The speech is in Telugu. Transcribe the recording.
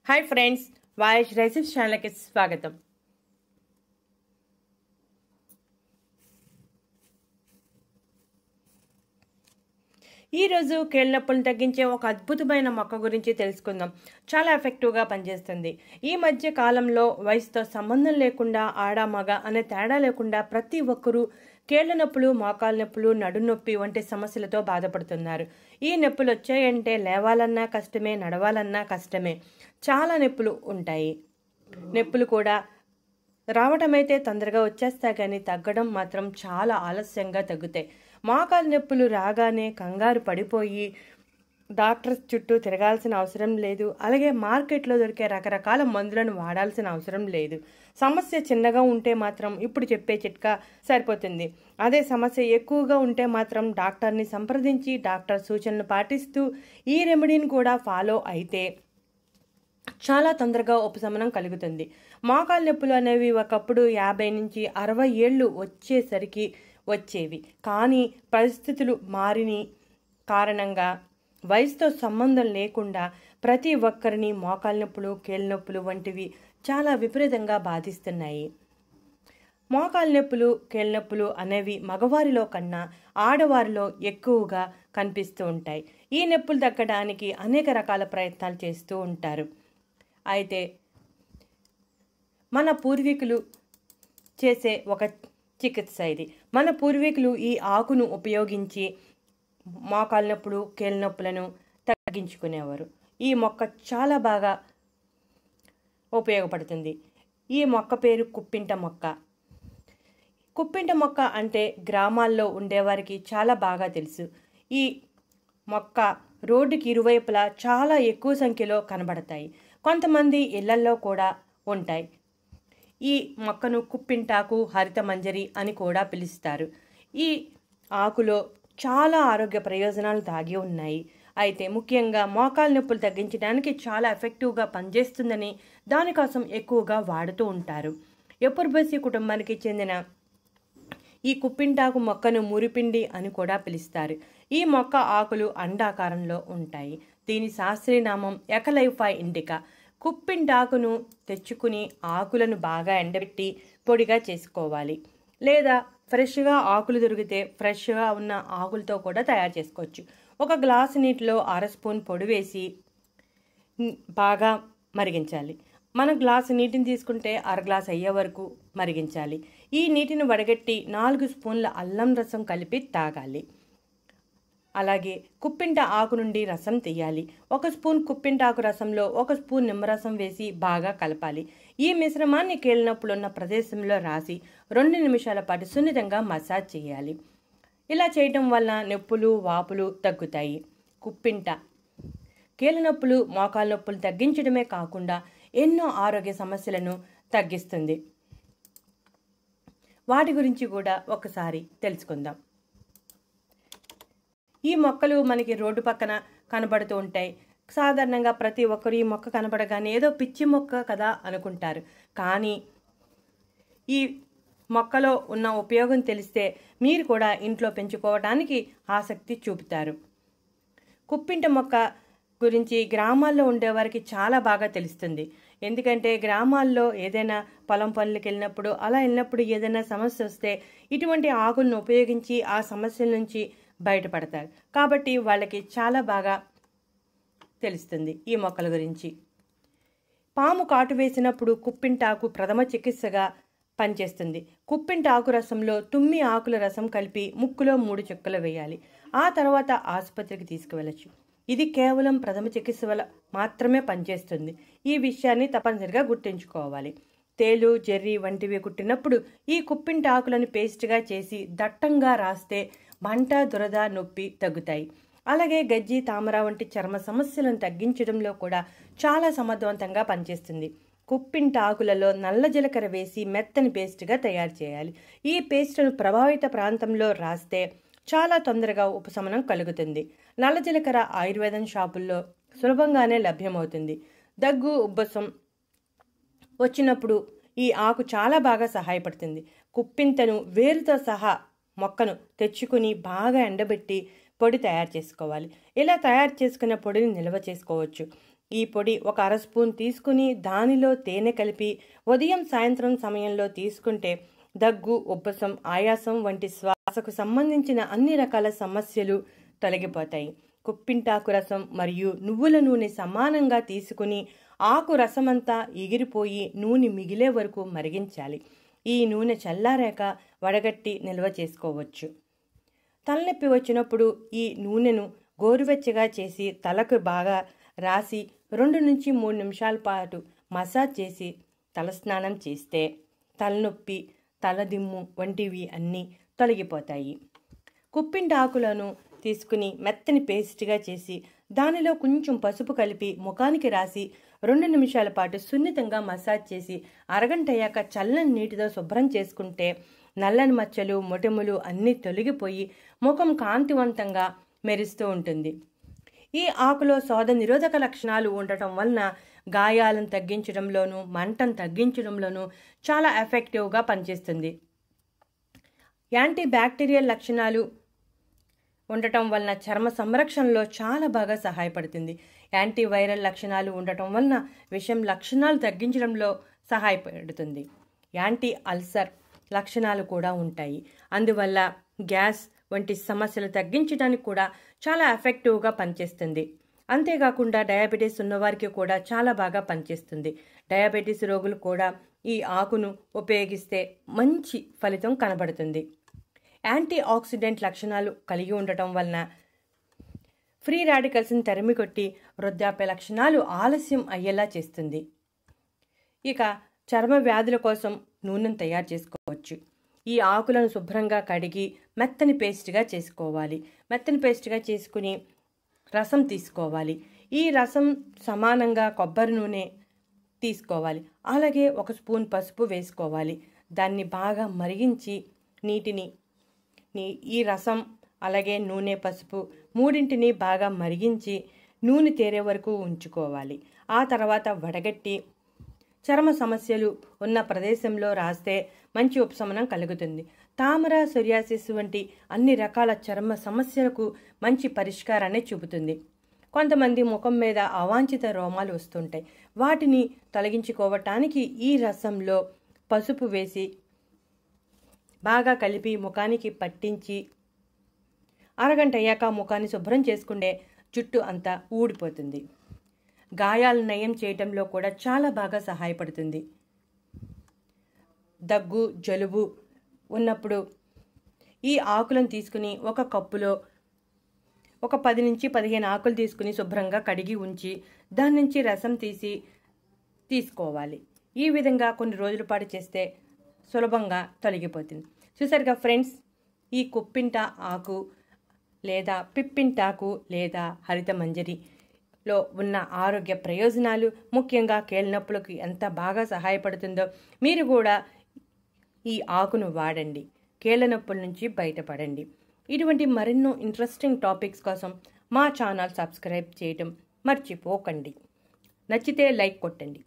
हाय फ्रेंड्स, वाइश रेसिपी चैनल की स्वागतम। ఈ రోజు కీళ్ళ నొప్పులను తగ్గించే ఒక అద్భుతమైన మొక్క గురించి తెలుసుకుందాం. చాలా ఎఫెక్టివ్గా పనిచేస్తుంది. ఈ మధ్య కాలంలో వయసుతో సంబంధం లేకుండా ఆడ మగ అనే తేడా లేకుండా ప్రతి ఒక్కరూ కీళ్ళ నొప్పులు, మోకాళ్ళ నొప్పులు, నడునొప్పి వంటి సమస్యలతో బాధపడుతున్నారు. ఈ నొప్పులు వచ్చాయంటే లేవాలన్నా కష్టమే, నడవాలన్నా కష్టమే. చాలా నొప్పులు ఉంటాయి. నొప్పులు కూడా రావటమైతే తొందరగా వచ్చేస్తాయి, కానీ తగ్గడం మాత్రం చాలా ఆలస్యంగా తగ్గుతాయి. మోకాలు నొప్పులు రాగానే కంగారు పడిపోయి డాక్టర్స్ చుట్టూ తిరగాల్సిన అవసరం లేదు. అలాగే మార్కెట్లో దొరికే రకరకాల మందులను వాడాల్సిన అవసరం లేదు. సమస్య చిన్నగా ఉంటే మాత్రం ఇప్పుడు చెప్పే చిట్కా సరిపోతుంది. అదే సమస్య ఎక్కువగా ఉంటే మాత్రం డాక్టర్ని సంప్రదించి డాక్టర్ సూచనలు పాటిస్తూ ఈ రెమెడీని కూడా ఫాలో అయితే చాలా తొందరగా ఉపశమనం కలుగుతుంది. మోకాలు నొప్పులు అనేవి ఒకప్పుడు 50 నుంచి 60 ఏళ్ళు వచ్చేసరికి వచ్చేవి. కానీ పరిస్థితులు మారిని కారణంగా వయసుతో సంబంధం లేకుండా ప్రతి ఒక్కరిని మోకాలు నొప్పులు, కీళ్ళ నొప్పులు వంటివి చాలా విపరీతంగా బాధిస్తున్నాయి. మోకాలు నొప్పులు, కీళ్ళ నొప్పులు అనేవి మగవారిలో కన్నా ఆడవారిలో ఎక్కువగా కనిపిస్తూ ఉంటాయి. ఈ నొప్పులు తగ్గడానికి అనేక రకాల ప్రయత్నాలు చేస్తూ ఉంటారు. అయితే మన పూర్వీకులు చేసే ఒక చికిత్స ఇది. మన పూర్వీకులు ఈ ఆకును ఉపయోగించి మోకాలు నొప్పులు, కీళ్ళ నొప్పులను తగ్గించుకునేవారు. ఈ మొక్క చాలా బాగా ఉపయోగపడుతుంది. ఈ మొక్క పేరు కుప్పింట మొక్క. కుప్పింట మొక్క అంటే గ్రామాల్లో ఉండేవారికి చాలా బాగా తెలుసు. ఈ మొక్క రోడ్డుకి ఇరువైపులా చాలా ఎక్కువ సంఖ్యలో కనబడతాయి. కొంతమంది ఇళ్లల్లో కూడా ఉంటాయి. ఈ మొక్కను కుప్పింటాకు, హరిత మంజరి అని కూడా పిలుస్తారు. ఈ ఆకులో చాలా ఆరోగ్య ప్రయోజనాలు దాగి ఉన్నాయి. అయితే ముఖ్యంగా మోకాలు నొప్పులు తగ్గించడానికి చాలా ఎఫెక్టివ్గా పనిచేస్తుందని దానికోసం ఎక్కువగా వాడుతూ ఉంటారు. ఎపుర్బేసి కుటుంబానికి చెందిన ఈ కుప్పింటాకు మొక్కను మురిపిండి అని కూడా పిలుస్తారు. ఈ మొక్క ఆకులు అండాకారంలో ఉంటాయి. దీని శాస్త్రీయ నామం ఎకలైఫా ఇండికా. కుప్పింటాకును తెచ్చుకుని ఆకులను బాగా ఎండబెట్టి పొడిగా చేసుకోవాలి. లేదా ఫ్రెష్గా ఆకులు దొరికితే ఫ్రెష్గా ఉన్న ఆకులతో కూడా తయారు చేసుకోవచ్చు. ఒక గ్లాసు నీటిలో 1/2 స్పూన్ పొడి వేసి బాగా మరిగించాలి. మన గ్లాసు నీటిని తీసుకుంటే 1/2 గ్లాసు అయ్యే వరకు మరిగించాలి. ఈ నీటిని వడగట్టి 4 స్పూన్ల అల్లం రసం కలిపి తాగాలి. అలాగే కుప్పింట ఆకు నుండి రసం తీయాలి. 1 స్పూన్ కుప్పింట ఆకు రసంలో 1 స్పూన్ నిమ్మరసం వేసి బాగా కలపాలి. ఈ మిశ్రమాన్ని కీళ్ళ నొప్పులు ఉన్న ప్రదేశంలో రాసి 2 నిమిషాల పాటు సున్నితంగా మసాజ్ చేయాలి. ఇలా చేయటం వల్ల నొప్పులు, వాపులు తగ్గుతాయి. కుప్పింట కీళ్ళ నొప్పులు, మోకాలు నొప్పులు తగ్గించడమే కాకుండా ఎన్నో ఆరోగ్య సమస్యలను తగ్గిస్తుంది. వాటి గురించి కూడా ఒకసారి తెలుసుకుందాం. ఈ మొక్కలు మనకి రోడ్డు పక్కన కనబడుతూ ఉంటాయి. సాధారణంగా ప్రతి ఒక్కరు ఈ మొక్క కనబడగానే ఏదో పిచ్చి మొక్క కదా అనుకుంటారు. కానీ ఈ మొక్కలో ఉన్న ఉపయోగం తెలిస్తే మీరు కూడా ఇంట్లో పెంచుకోవడానికి ఆసక్తి చూపుతారు. కుప్పింట మొక్క గురించి గ్రామాల్లో ఉండేవారికి చాలా బాగా తెలుస్తుంది. ఎందుకంటే గ్రామాల్లో ఏదైనా పొలం పనులకు వెళ్ళినప్పుడు, అలా వెళ్ళినప్పుడు ఏదైనా సమస్య వస్తే ఇటువంటి ఆకులను ఉపయోగించి ఆ సమస్యల నుంచి బయటపడతారు. కాబట్టి వాళ్ళకి చాలా బాగా తెలుస్తుంది ఈ మొక్కల గురించి. పాము కాటు వేసినప్పుడు కుప్పింటాకు ప్రథమ చికిత్సగా పనిచేస్తుంది. కుప్పింట ఆకు రసంలో తుమ్మి ఆకుల రసం కలిపి ముక్కులో 3 చుక్కలు వేయాలి. ఆ తర్వాత ఆసుపత్రికి తీసుకువెళ్ళచ్చు. ఇది కేవలం ప్రథమ చికిత్స వల్ల మాత్రమే పనిచేస్తుంది. ఈ విషయాన్ని తప్పనిసరిగా గుర్తుంచుకోవాలి. తేలు, జెర్రీ వంటివి కుట్టినప్పుడు ఈ కుప్పింట ఆకులను పేస్ట్గా చేసి దట్టంగా రాస్తే మంట, దురద, నొప్పి తగ్గుతాయి. అలాగే గజ్జి, తామర వంటి చర్మ సమస్యలను తగ్గించడంలో కూడా చాలా సమర్థవంతంగా పనిచేస్తుంది. కుప్పింట ఆకులలో నల్ల జీలకర్ర వేసి మెత్తని పేస్ట్గా తయారు చేయాలి. ఈ పేస్ట్ను ప్రభావిత ప్రాంతంలో రాస్తే చాలా తొందరగా ఉపశమనం కలుగుతుంది. నల్ల జీలకర్ర ఆయుర్వేదం షాపుల్లో సులభంగానే లభ్యమవుతుంది. దగ్గు, ఉబ్బసం వచ్చినప్పుడు ఈ ఆకు చాలా బాగా సహాయపడుతుంది. కుప్పింతను వేరుతో సహా మొక్కను తెచ్చుకుని బాగా ఎండబెట్టి పొడి తయారు చేసుకోవాలి. ఇలా తయారు చేసుకున్న పొడిని నిల్వ చేసుకోవచ్చు. ఈ పొడి ఒక అర స్పూన్ తీసుకుని దానిలో తేనె కలిపి ఉదయం సాయంత్రం సమయంలో తీసుకుంటే దగ్గు, ఉబ్బసం, ఆయాసం వంటి శ్వాసకు సంబంధించిన అన్ని రకాల సమస్యలు తొలగిపోతాయి. కుప్పింటాకు రసం మరియు నువ్వుల నూనె సమానంగా తీసుకుని ఆకు రసమంతా ఎగిరిపోయి నూనె మిగిలే వరకు మరిగించాలి. ఈ నూనె చల్లారాక వడగట్టి నిల్వ చేసుకోవచ్చు. తలనొప్పి వచ్చినప్పుడు ఈ నూనెను గోరువెచ్చగా చేసి తలకు బాగా రాసి 2 నుంచి 3 నిమిషాల పాటు మసాజ్ చేసి తలస్నానం చేస్తే తలనొప్పి, తలదిమ్ము వంటివి అన్నీ తొలగిపోతాయి. కుప్పింటాకులను తీసుకుని మెత్తని పేస్ట్గా చేసి దానిలో కొంచెం పసుపు కలిపి ముఖానికి రాసి 2 నిమిషాల పాటు సున్నితంగా మసాజ్ చేసి అరగంట అయ్యాక చల్లని నీటితో శుభ్రం చేసుకుంటే నల్లని మచ్చలు, మొటిమలు అన్నీ తొలగిపోయి ముఖం కాంతివంతంగా మెరుస్తూ ఉంటుంది. ఈ ఆకులో శోథ నిరోధక లక్షణాలు ఉండటం వలన గాయాలను తగ్గించడంలోనూ మంటను తగ్గించడంలోనూ చాలా ఎఫెక్టివ్గా పనిచేస్తుంది. యాంటీ బ్యాక్టీరియల్ లక్షణాలు ఉండటం వలన చర్మ సంరక్షణలో చాలా బాగా సహాయపడుతుంది. యాంటీ వైరల్ లక్షణాలు ఉండటం వలన విషం లక్షణాలు తగ్గించడంలో సహాయపడుతుంది. యాంటీ అల్సర్ లక్షణాలు కూడా ఉంటాయి. అందువల్ల గ్యాస్ వంటి సమస్యలు తగ్గించడానికి కూడా చాలా ఎఫెక్టివ్గా పనిచేస్తుంది. అంతేకాకుండా డయాబెటీస్ ఉన్నవారికి కూడా చాలా బాగా పనిచేస్తుంది. డయాబెటీస్ రోగులు కూడా ఈ ఆకును ఉపయోగిస్తే మంచి ఫలితం కనబడుతుంది. యాంటీ ఆక్సిడెంట్ లక్షణాలు కలిగి ఉండటం వలన ఫ్రీ రాడికల్స్ని తరిమికొట్టి వృద్ధాప్య లక్షణాలు ఆలస్యం అయ్యేలా చేస్తుంది. ఇక చర్మ వ్యాధుల కోసం నూనెను తయారు చేసుకోవచ్చు. ఈ ఆకులను శుభ్రంగా కడిగి మెత్తని పేస్ట్గా చేసుకోవాలి. మెత్తని పేస్ట్గా చేసుకుని రసం తీసుకోవాలి. ఈ రసం సమానంగా కొబ్బరి నూనె తీసుకోవాలి. అలాగే 1 స్పూన్ పసుపు వేసుకోవాలి. దాన్ని బాగా మరిగించి ఈ రసం అలాగే నూనె, పసుపు మూడింటిని బాగా మరిగించి నూనె తేరే వరకు ఉంచుకోవాలి. ఆ తర్వాత వడగట్టి చర్మ సమస్యలు ఉన్న ప్రదేశంలో రాస్తే మంచి ఉపశమనం కలుగుతుంది. తామర, సోరియాసిస్ వంటి అన్ని రకాల చర్మ సమస్యలకు మంచి పరిష్కారాన్ని చూపుతుంది. కొంతమంది ముఖం మీద అవాంఛిత రోమాలు వస్తుంటాయి. వాటిని తొలగించుకోవటానికి ఈ రసంలో పసుపు వేసి బాగా కలిపి ముఖానికి పట్టించి అరగంట అయ్యాక ముఖాన్ని శుభ్రం చేసుకుంటే జుట్టు అంతా ఊడిపోతుంది. గాయాలు నయం చేయటంలో కూడా చాలా బాగా సహాయపడుతుంది. దగ్గు, జలుబు ఉన్నప్పుడు ఈ ఆకులను తీసుకుని ఒక కప్పులో ఒక 10 నుంచి 15 ఆకులు తీసుకుని శుభ్రంగా కడిగి ఉంచి దాని నుంచి రసం తీసుకోవాలి. ఈ విధంగా కొన్ని రోజుల పాటు చేస్తే సులభంగా తొలగిపోతుంది. చూసారుగా ఫ్రెండ్స్, ఈ కుప్పింట ఆకు లేదా పిప్పింటాకు లేదా హరిత మంజరిలో ఉన్న ఆరోగ్య ప్రయోజనాలు, ముఖ్యంగా కీళ్ళనొప్పులకు ఎంత బాగా సహాయపడుతుందో మీరు కూడా ఈ ఆకును వాడండి. కీళ్ళ నొప్పుల నుంచి బయటపడండి. ఇటువంటి మరెన్నో ఇంట్రెస్టింగ్ టాపిక్స్ కోసం మా ఛానల్ సబ్స్క్రైబ్ చేయటం మర్చిపోకండి. నచ్చితే లైక్ కొట్టండి.